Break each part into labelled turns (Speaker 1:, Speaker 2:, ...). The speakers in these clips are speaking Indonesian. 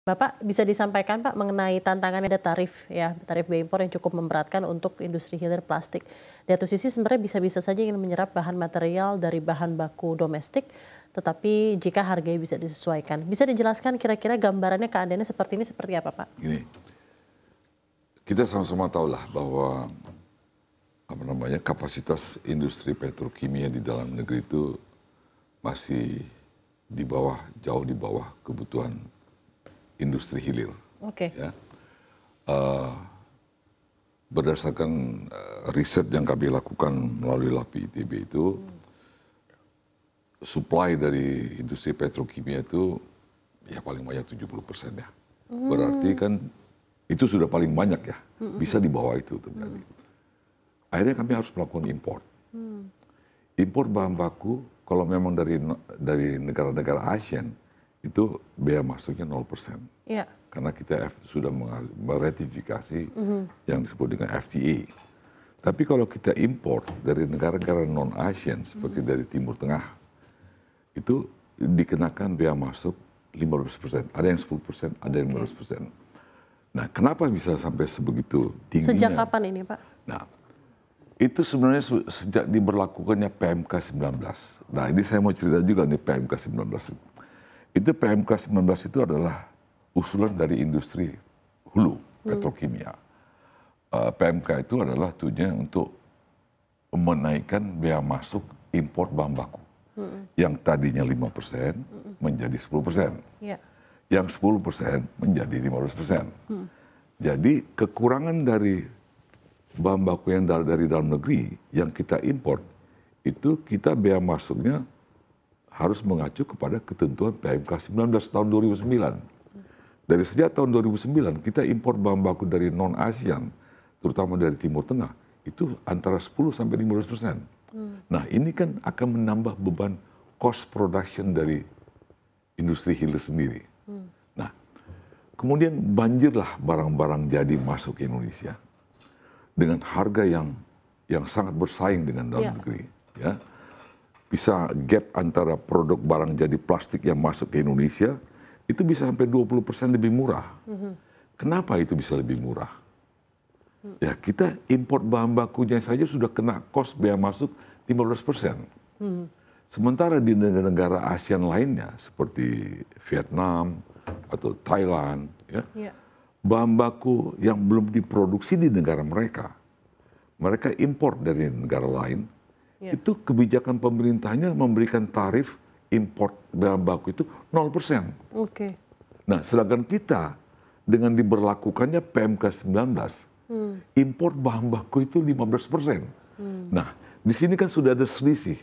Speaker 1: Bapak bisa disampaikan Pak mengenai tantangan ada tarif ya, tarif biaya impor yang cukup memberatkan untuk industri hilir plastik. Di satu sisi sebenarnya bisa-bisa saja ingin menyerap bahan material dari bahan baku domestik, tetapi jika harganya bisa disesuaikan. Bisa dijelaskan kira-kira gambarannya keadaannya seperti ini seperti apa Pak?
Speaker 2: Gini, kita sama-sama tahu lah bahwa kapasitas industri petrokimia di dalam negeri itu masih jauh di bawah kebutuhan industri hilir.
Speaker 1: Oke.
Speaker 2: Ya. Berdasarkan riset yang kami lakukan melalui LAPI ITB itu, supply dari industri petrokimia itu ya paling banyak 70% ya. Berarti kan itu sudah paling banyak ya, bisa di bawah itu terjadi. Akhirnya kami harus melakukan impor. Impor bahan baku kalau memang dari negara-negara ASEAN itu bea masuknya 0%.
Speaker 1: Iya.
Speaker 2: Karena kita sudah meratifikasi yang disebut dengan FTA. Tapi kalau kita impor dari negara-negara non-ASEAN seperti dari Timur Tengah, itu dikenakan bea masuk 15%. Ada yang 10%, ada yang 15%. Nah, kenapa bisa sampai sebegitu tingginya?
Speaker 1: Sejak kapan ini Pak?
Speaker 2: Nah, itu sebenarnya sejak diberlakukannya PMK 19. Nah, ini saya mau cerita juga nih PMK 19. Itu PMK 19 itu adalah usulan dari industri hulu petrokimia. PMK itu adalah tujuannya untuk menaikkan bea masuk impor bahan baku. Yang tadinya 5% menjadi 10%.
Speaker 1: Iya.
Speaker 2: Yang 10% menjadi 15%. Jadi kekurangan dari bahan baku yang dari dalam negeri yang kita impor, itu kita bea masuknya harus mengacu kepada ketentuan PMK 19 tahun 2009. Dari sejak tahun 2009 kita impor bahan baku dari non-ASEAN, terutama dari Timur Tengah, itu antara 10 sampai 15%. Nah, ini kan akan menambah beban cost production dari industri hilir sendiri. Nah, kemudian banjirlah barang-barang jadi masuk ke Indonesia dengan harga yang sangat bersaing dengan dalam negeri, ya. Bisa gap antara produk barang jadi plastik yang masuk ke Indonesia itu bisa sampai 20% lebih murah. Kenapa itu bisa lebih murah? Ya, kita import bahan bakunya saja sudah kena cost bea masuk 15%. Sementara di negara-negara ASEAN lainnya seperti Vietnam atau Thailand, ya, bahan baku yang belum diproduksi di negara mereka, mereka impor dari negara lain. Itu kebijakan pemerintahnya memberikan tarif impor bahan baku itu 0%.
Speaker 1: Oke.
Speaker 2: Nah, sedangkan kita dengan diberlakukannya PMK 19, impor bahan baku itu 15%. Nah, di sini kan sudah ada selisih.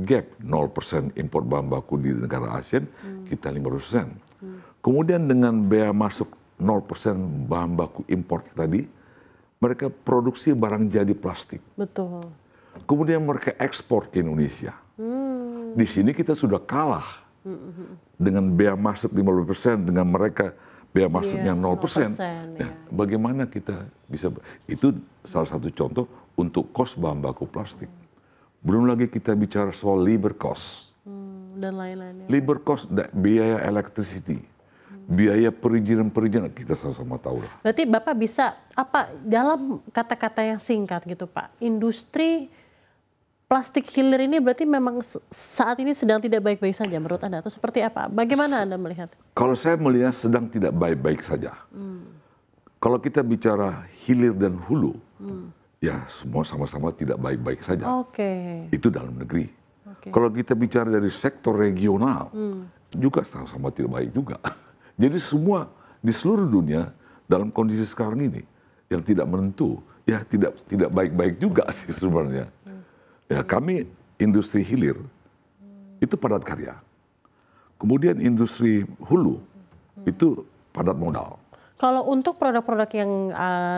Speaker 2: Gap 0% impor bahan baku di negara ASEAN, kita 15%. Kemudian dengan bea masuk 0% bahan baku impor tadi, mereka produksi barang jadi plastik.
Speaker 1: Betul.
Speaker 2: Kemudian mereka ekspor ke Indonesia. Di sini kita sudah kalah dengan bea masuk 50%, dengan mereka bea masuknya 0%. Nah, bagaimana kita bisa, itu salah satu contoh untuk cost bahan baku plastik. Belum lagi kita bicara soal labor cost.
Speaker 1: Dan lain-lainnya.
Speaker 2: Labor cost, biaya electricity, biaya perizinan, kita sama-sama tahu lah.
Speaker 1: Berarti Bapak bisa, apa dalam kata-kata yang singkat gitu Pak, industri plastik hilir ini berarti memang saat ini sedang tidak baik-baik saja menurut Anda atau seperti apa? Bagaimana Anda melihat?
Speaker 2: Kalau saya melihat sedang tidak baik-baik saja. Kalau kita bicara hilir dan hulu, ya semua sama-sama tidak baik-baik saja. Itu dalam negeri. Kalau kita bicara dari sektor regional, juga sama-sama tidak baik juga. Jadi semua di seluruh dunia dalam kondisi sekarang ini yang tidak menentu, ya tidak baik-baik juga sih sebenarnya. Ya, kami industri hilir itu padat karya. Kemudian industri hulu itu padat modal.
Speaker 1: Kalau untuk produk-produk yang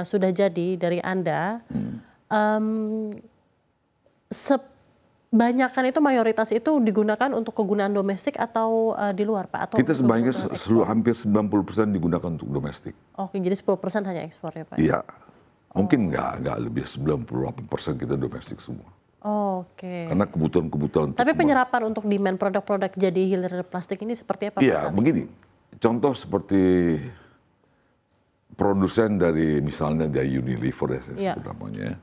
Speaker 1: sudah jadi dari Anda, sebanyakan itu mayoritas itu digunakan untuk kegunaan domestik atau di luar Pak? Atau
Speaker 2: kita sebanyak hampir 90% digunakan untuk domestik.
Speaker 1: Oke, jadi 10% hanya ekspor ya Pak?
Speaker 2: Iya, mungkin nggak lebih 98% kita domestik semua.
Speaker 1: Oke.
Speaker 2: Karena kebutuhan-kebutuhan.
Speaker 1: Tapi penyerapan untuk demand produk-produk jadi hilir plastik ini seperti apa?
Speaker 2: Iya, begini. contoh seperti produsen dari misalnya dari Unilever ya, sebut namanya,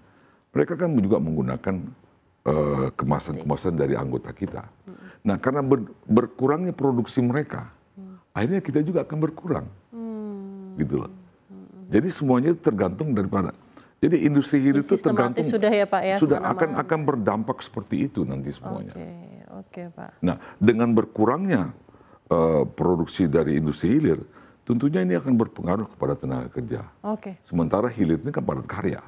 Speaker 2: mereka kan juga menggunakan kemasan-kemasan dari anggota kita. Nah, karena berkurangnya produksi mereka, akhirnya kita juga akan berkurang, gitu loh. Jadi semuanya itu tergantung daripada. Jadi industri hilir itu tergantung
Speaker 1: sudah ya Pak ya.
Speaker 2: Sudah akan berdampak seperti itu nanti semuanya.
Speaker 1: Oke, Pak.
Speaker 2: Nah, dengan berkurangnya produksi dari industri hilir, tentunya ini akan berpengaruh kepada tenaga kerja. Sementara hilir ini kan padat karya.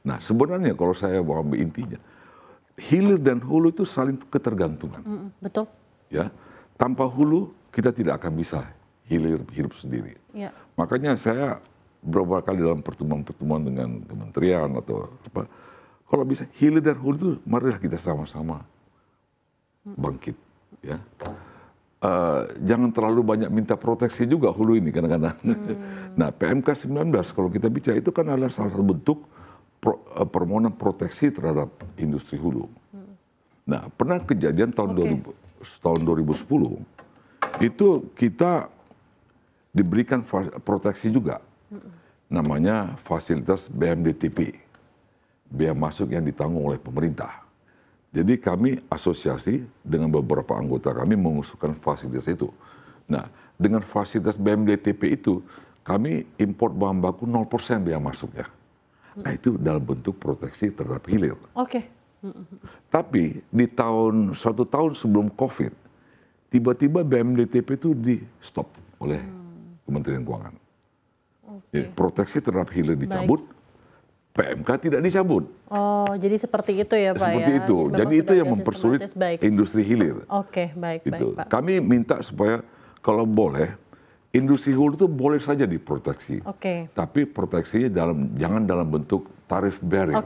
Speaker 2: Nah, sebenarnya kalau saya mau ambil intinya, hilir dan hulu itu saling ketergantungan.
Speaker 1: Betul.
Speaker 2: Ya, tanpa hulu kita tidak akan bisa hilir hidup sendiri. Makanya saya beberapa kali dalam pertemuan-pertemuan dengan kementerian atau apa, kalau bisa hilir dan hulu itu marilah kita sama-sama bangkit. Ya, jangan terlalu banyak minta proteksi juga hulu ini kadang-kadang. Nah, PMK 19 kalau kita bicara itu kan adalah salah satu bentuk permohonan proteksi terhadap industri hulu. Nah, pernah kejadian tahun 2010 itu kita diberikan proteksi juga. Namanya fasilitas BMDTP, biaya masuk yang ditanggung oleh pemerintah. Jadi kami asosiasi dengan beberapa anggota kami mengusulkan fasilitas itu. Nah, dengan fasilitas BMDTP itu, kami import bahan baku 0% biaya masuknya. Nah, itu dalam bentuk proteksi terhadap hilir. Tapi di satu tahun sebelum COVID, tiba-tiba BMDTP itu di stop oleh Kementerian Keuangan. Jadi, proteksi terhadap hilir dicabut, PMK tidak dicabut.
Speaker 1: Jadi seperti itu ya Pak
Speaker 2: seperti
Speaker 1: ya?
Speaker 2: Itu. Jadi itu yang mempersulit industri hilir.
Speaker 1: Baik Pak.
Speaker 2: Kami minta supaya kalau boleh, industri hulu itu boleh saja diproteksi. Tapi proteksinya jangan dalam bentuk tarif bearing.